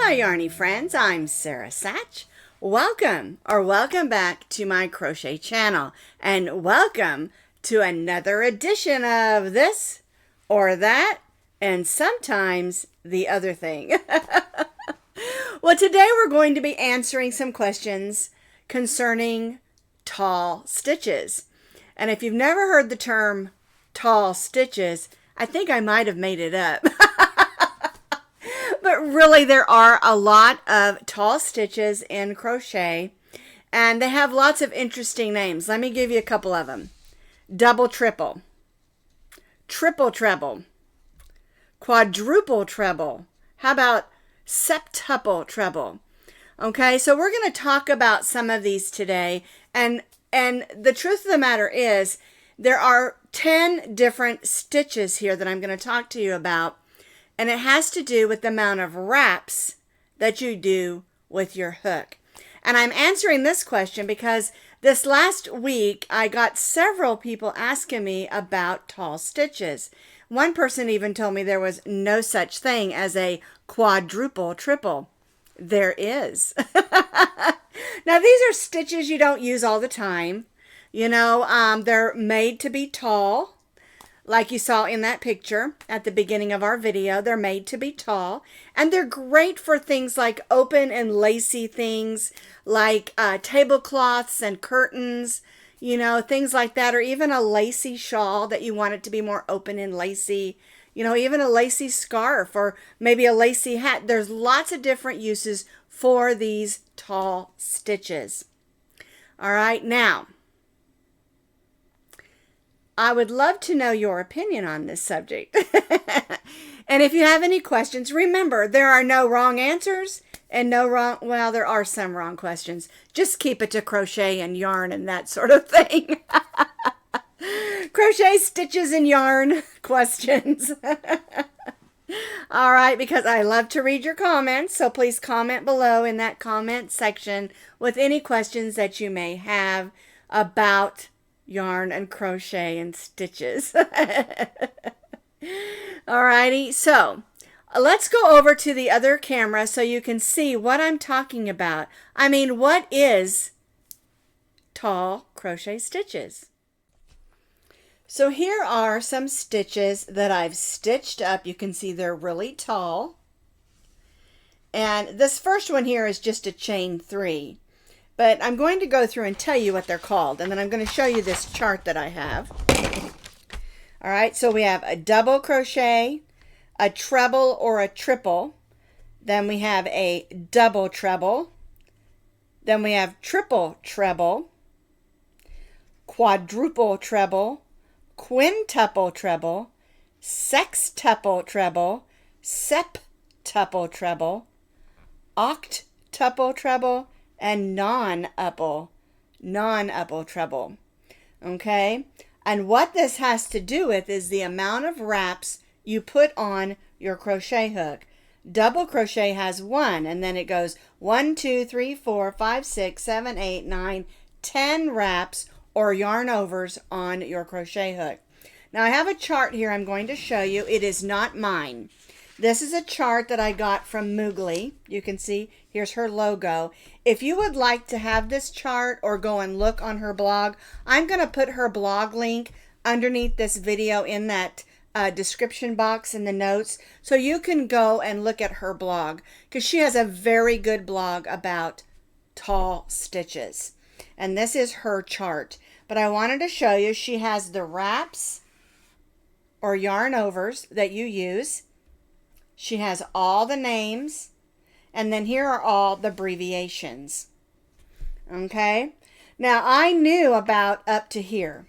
Hi yarny friends, I'm Sara Sach. Welcome back to my crochet channel, and welcome to another edition of this or that and sometimes the other thing. Well, today we're going to be answering some questions concerning tall stitches. And if you've never heard the term tall stitches, I think I might have made it up. But really, there are a lot of tall stitches in crochet, and they have lots of interesting names. Let me give you a couple of them. Double triple, triple treble, quadruple treble. How about septuple treble? Okay, so we're going to talk about some of these today, and the truth of the matter is there are 10 different stitches here that I'm going to talk to you about. And it has to do with the amount of wraps that you do with your hook. And I'm answering this question because this last week I got several people asking me about tall stitches. One person even told me there was no such thing as a quadruple triple. There is. Now these are stitches you don't use all the time. You know, they're made to be tall. Like you saw in that picture at the beginning of our video, they're made to be tall. And they're great for things like open and lacy things, like tablecloths and curtains, you know, things like that. Or even a lacy shawl that you want it to be more open and lacy. You know, even a lacy scarf or maybe a lacy hat. There's lots of different uses for these tall stitches. All right, now, I would love to know your opinion on this subject. And if you have any questions, remember, there are no wrong answers and no wrong, well, there are some wrong questions. Just keep it to crochet and yarn and that sort of thing. Crochet, stitches, and yarn questions. All right, because I love to read your comments, so please comment below in that comment section with any questions that you may have about yarn and crochet and stitches. Alrighty, so let's go over to the other camera so you can see what I'm talking about. I mean, what is tall crochet stitches? So here are some stitches that I've stitched up. You can see they're really tall. And this first one here is just a chain 3. But I'm going to go through and tell you what they're called. And then I'm going to show you this chart that I have. All right, so we have a double crochet, a treble or a triple. Then we have a double treble. Then we have triple treble, quadruple treble, quintuple treble, sextuple treble, septuple treble, octuple treble, and non-uple treble. Okay? And what this has to do with is the amount of wraps you put on your crochet hook. Double crochet has 1, and then it goes 1, 2, 3, 4, 5, 6, 7, 8, 9, 10 wraps or yarn overs on your crochet hook. Now I have a chart here I'm going to show you. It is not mine. This is a chart that I got from Moogly. You can see here's her logo. If you would like to have this chart or go and look on her blog, I'm going to put her blog link underneath this video in that description box in the notes so you can go and look at her blog because she has a very good blog about tall stitches. And this is her chart. But I wanted to show you she has the wraps or yarn overs that you use. She has all the names, and then here are all the abbreviations. Okay? Now, I knew about up to here.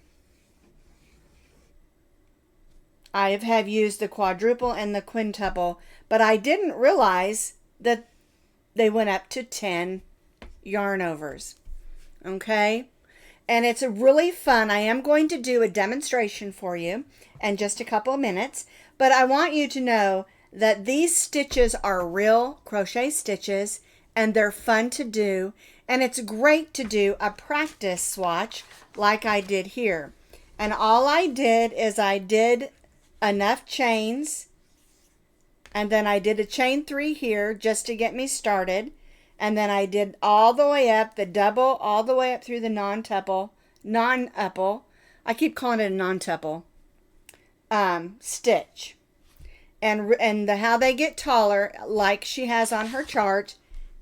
I have used the quadruple and the quintuple, but I didn't realize that they went up to 10 yarn overs. Okay? And it's really fun. I am going to do a demonstration for you in just a couple of minutes, but I want you to know that these stitches are real crochet stitches and they're fun to do, and it's great to do a practice swatch like I did here. And all I did is I did enough chains And then I did a chain 3 here just to get me started. And then I did all the way up, the double, all the way up through the non-tuple, I keep calling it a non-tuple, stitch. And how they get taller, like she has on her chart,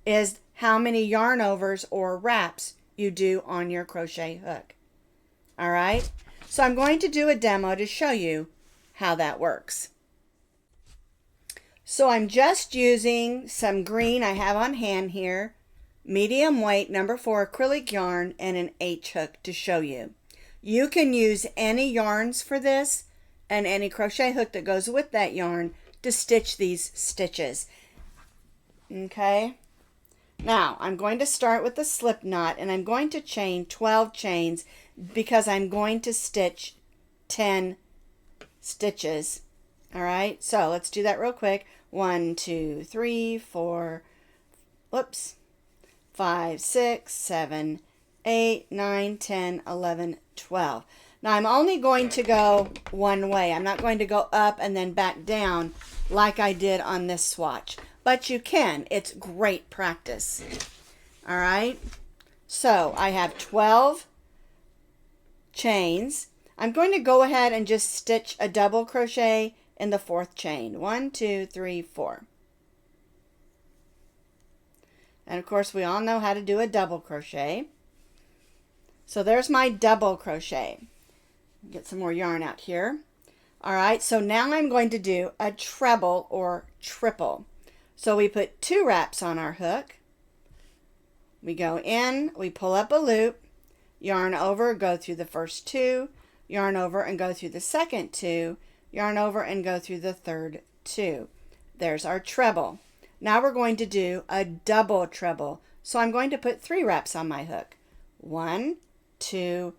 is how many yarn overs or wraps you do on your crochet hook. All right? So I'm going to do a demo to show you how that works. So I'm just using some green I have on hand here, medium weight number 4 acrylic yarn, and an H hook to show you. You can use any yarns for this and any crochet hook that goes with that yarn to stitch these stitches. Okay, now I'm going to start with the slip knot, and I'm going to chain 12 chains because I'm going to stitch 10 stitches. All right, so let's do that real quick. 1, 2, 3, 4, 5, 6, 7, 8, 9, 10, 11, 12. Now I'm only going to go one way. I'm not going to go up and then back down like I did on this swatch. But you can. It's great practice. All right. So I have 12 chains. I'm going to go ahead and just stitch a double crochet in the 4th chain. 1, 2, 3, 4. And of course we all know how to do a double crochet. So there's my double crochet. Get some more yarn out here. All right, so now I'm going to do a treble or triple. So we put 2 wraps on our hook. We go in, we pull up a loop, yarn over, go through the first 2, yarn over and go through the second 2, yarn over and go through the third 2. There's our treble. Now we're going to do a double treble. So I'm going to put 3 wraps on my hook. 1, 2,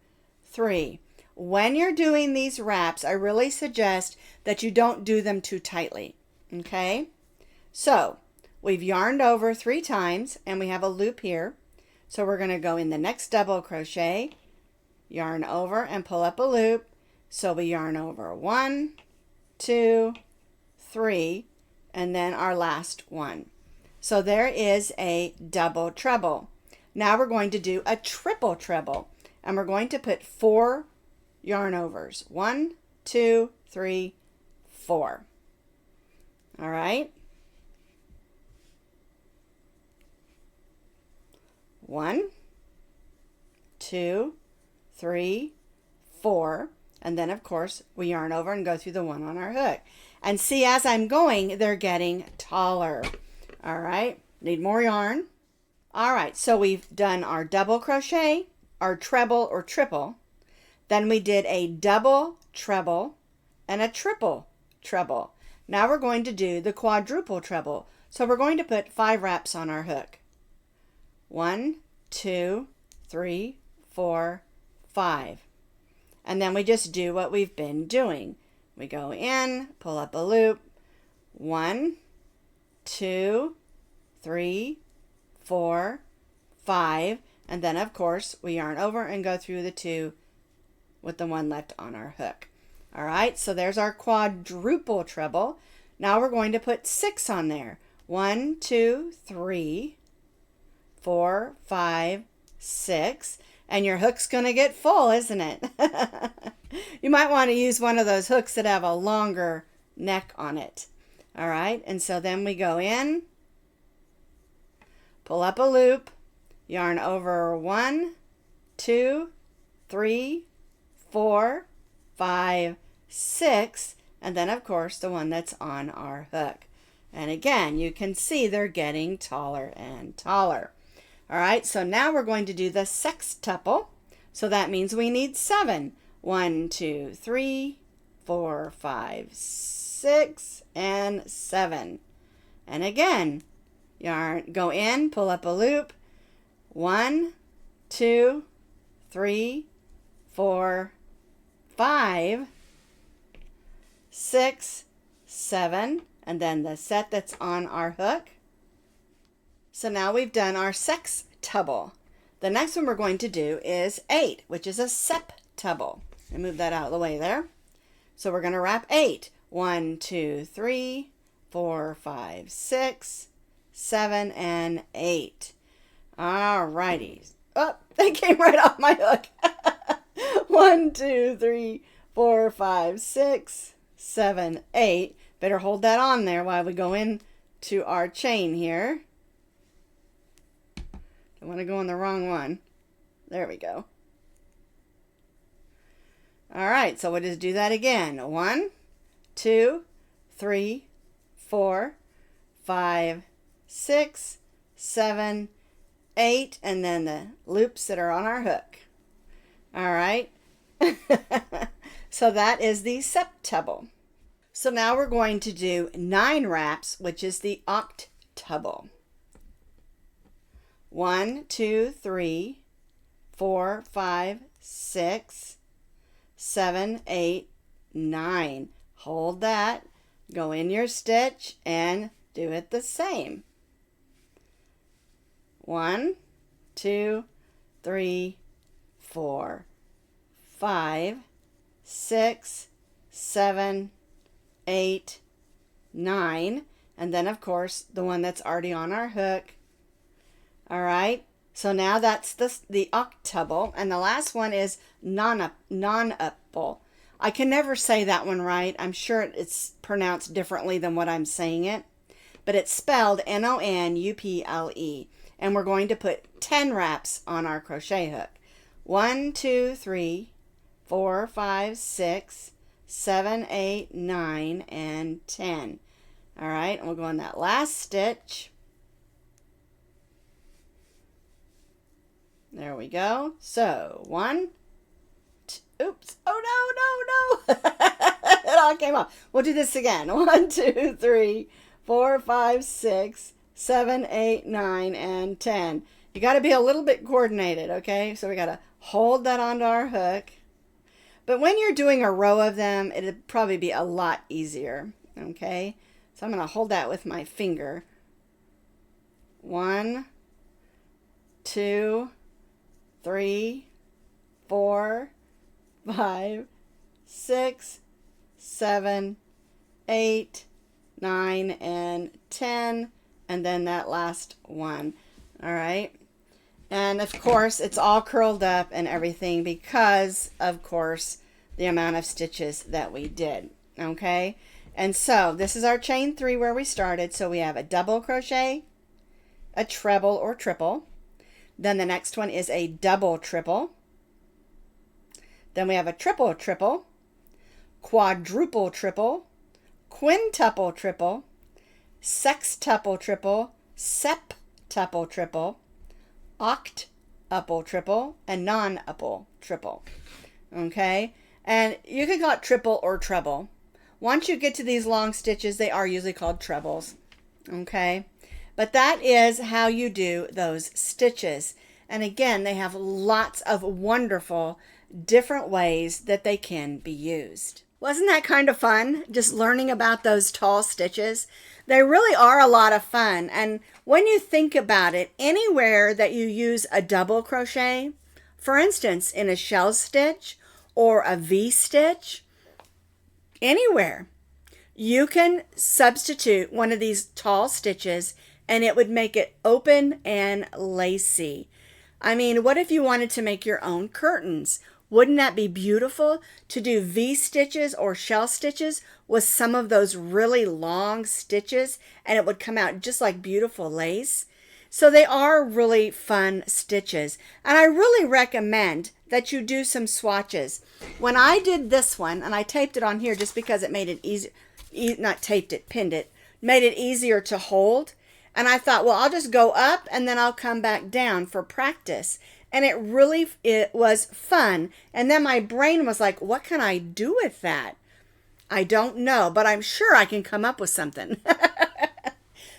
3. When you're doing these wraps, I really suggest that you don't do them too tightly. Okay? So we've yarned over 3 times and we have a loop here. So we're going to go in the next double crochet, yarn over and pull up a loop. So we yarn over 1, 2, 3, and then our last one. So there is a double treble. Now we're going to do a triple treble, and we're going to put 4 yarn overs. 1, 2, 3, 4. All right. 1, 2, 3, 4. And then, of course, we yarn over and go through the one on our hook. And see, as I'm going, they're getting taller. All right, need more yarn. All right, so we've done our double crochet, our treble or triple. Then we did a double treble and a triple treble. Now we're going to do the quadruple treble. So we're going to put 5 wraps on our hook. 1, 2, 3, 4, 5. And then we just do what we've been doing. We go in, pull up a loop. 1, 2, 3, 4, 5. And then, of course, we yarn over and go through the 2 with the 1 left on our hook. All right, so there's our quadruple treble. Now we're going to put 6 on there. 1, 2, 3, 4, 5, 6. And your hook's going to get full, isn't it? You might want to use one of those hooks that have a longer neck on it. All right, and so then we go in, pull up a loop, yarn over 1, 2, 3, 4, 5, 6, and then of course the one that's on our hook. And again, you can see they're getting taller and taller. All right, so now we're going to do the sextuple. So that means we need 7. 1, 2, 3, 4, 5, 6, and 7. And again, yarn, go in, pull up a loop. 1, 2, 3, 4, 5, 6, 7, and then the set that's on our hook. So now we've done our sextuple. The next one we're going to do is 8, which is a septuple. And move that out of the way there. So we're going to wrap 8. 1, 2, 3, 4, 5, 6, 7, and 8. All righty. Oh, they came right off my hook. 1, 2, 3, 4, 5, 6, 7, 8. Better hold that on there while we go into our chain here. I want to go on the wrong one. There we go. All right, so we'll just do that again. 1, 2, 3, 4, 5, 6, 7, 8, and then the loops that are on our hook. All right. So that is the septuple. So now we're going to do 9 wraps, which is the octuple. 1, 2, 3, 4, 5, 6, 7, 8, 9. Hold that, go in your stitch, and do it the same. 1, 2, 3, 4, 5, 6, 7, 8, 9, and then of course the one that's already on our hook. All right, so now that's the octuple, and the last one is non-uple. I can never say that one right. I'm sure it's pronounced differently than what I'm saying it, but it's spelled N-O-N-U-P-L-E, and we're going to put 10 wraps on our crochet hook. 1, 2, 3, 4, 5, 6, 7, 8, 9, and 10. All right, and we'll go in that last stitch. There we go. So 1, 2, oops, oh no, it all came off. We'll do this again. 1, 2, 3, 4, 5, 6, 7, 8, 9, and 10. You got to be a little bit coordinated, okay? So we got to hold that onto our hook. But when you're doing a row of them, it'll probably be a lot easier, okay? So I'm going to hold that with my finger. 1, 2, 3, 4, 5, 6, 7, 8, 9, and 10, and then that last one. All right. And of course, it's all curled up and everything because, of course, the amount of stitches that we did. Okay. And so this is our chain 3 where we started. So we have a double crochet, a treble or triple. Then the next one is a double triple. Then we have a triple triple, quadruple triple, quintuple triple, sextuple triple, septuple triple, octuple triple, and non-uple triple. Okay, and you can call it triple or treble. Once you get to these long stitches, they are usually called trebles. Okay, but that is how you do those stitches. And again, they have lots of wonderful different ways that they can be used. Wasn't that kind of fun, just learning about those tall stitches? They really are a lot of fun. And when you think about it, anywhere that you use a double crochet, for instance, in a shell stitch or a V-stitch, anywhere, you can substitute one of these tall stitches and it would make it open and lacy. I mean, what if you wanted to make your own curtains? Wouldn't that be beautiful to do V-stitches or shell stitches with some of those really long stitches and it would come out just like beautiful lace? So they are really fun stitches. And I really recommend that you do some swatches. When I did this one, and I taped it on here just because it made it easy, not taped it, pinned it, made it easier to hold. And I thought, well, I'll just go up and then I'll come back down for practice. And it was fun. And then my brain was like, what can I do with that? I don't know, but I'm sure I can come up with something.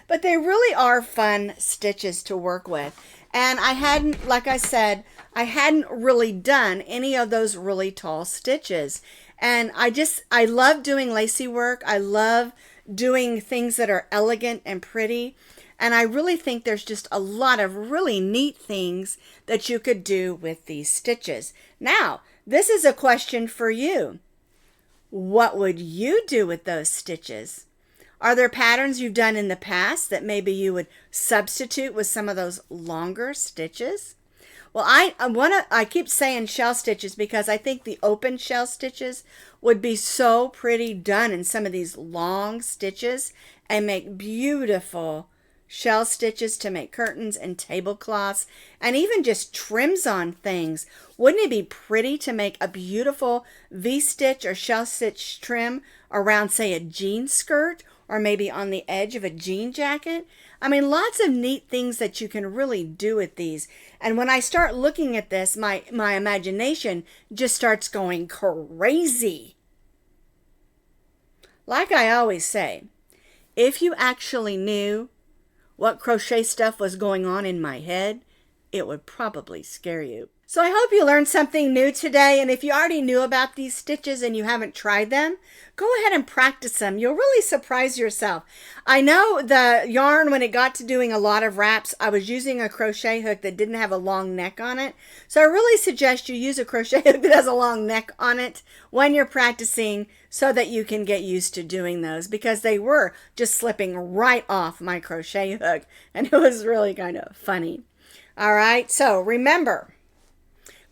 But they really are fun stitches to work with. And I hadn't, like I said, I hadn't really done any of those really tall stitches. And I love doing lacy work. I love doing things that are elegant and pretty. And I really think there's just a lot of really neat things that you could do with these stitches. Now, this is a question for you. What would you do with those stitches? Are there patterns you've done in the past that maybe you would substitute with some of those longer stitches? Well, I keep saying shell stitches because I think the open shell stitches would be so pretty done in some of these long stitches and make beautiful shell stitches to make curtains and tablecloths and even just trims on things. Wouldn't it be pretty to make a beautiful V-stitch or shell stitch trim around, say, a jean skirt or maybe on the edge of a jean jacket? I mean, lots of neat things that you can really do with these. And when I start looking at this, my imagination just starts going crazy. Like I always say, if you actually knew what crochet stuff was going on in my head, it would probably scare you. So I hope you learned something new today, and if you already knew about these stitches and you haven't tried them, go ahead and practice them. You'll really surprise yourself. I know the yarn, when it got to doing a lot of wraps, I was using a crochet hook that didn't have a long neck on it. So I really suggest you use a crochet hook that has a long neck on it when you're practicing so that you can get used to doing those, because they were just slipping right off my crochet hook, and it was really kind of funny. All right, so remember,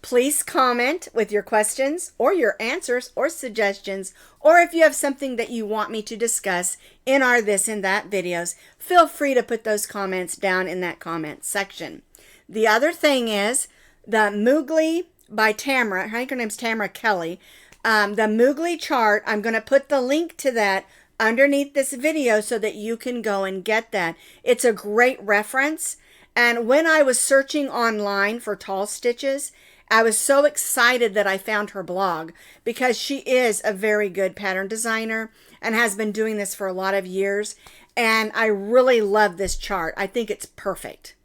please comment with your questions or your answers or suggestions, or if you have something that you want me to discuss in our this and that videos, feel free to put those comments down in that comment section. The other thing is the Moogly by Tamara, I think her name's Tamara Kelly, the Moogly chart, I'm going to put the link to that underneath this video so that you can go and get that. It's a great reference. And when I was searching online for tall stitches, I was so excited that I found her blog, because she is a very good pattern designer and has been doing this for a lot of years. And I really love this chart. I think it's perfect.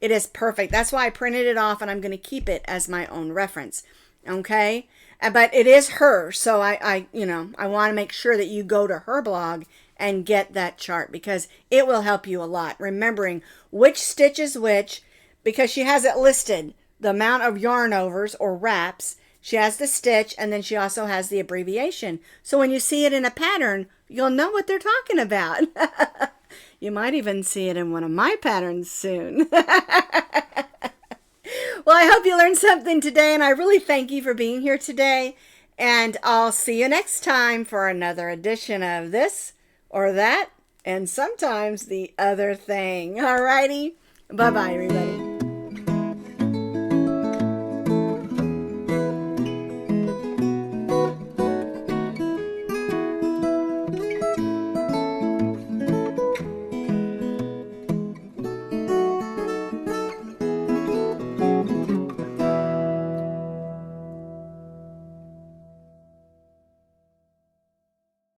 It is perfect. That's why I printed it off, and I'm going to keep it as my own reference. Okay? But it is her, so I want to make sure that you go to her blog and get that chart, because it will help you a lot, remembering which stitch is which, because she has it listed, the amount of yarn overs or wraps, she has the stitch, and then she also has the abbreviation. So when you see it in a pattern, you'll know what they're talking about. You might even see it in one of my patterns soon. Well, I hope you learned something today, and I really thank you for being here today. And I'll see you next time for another edition of this or that, and sometimes the other thing. Alrighty? Bye-bye, everybody.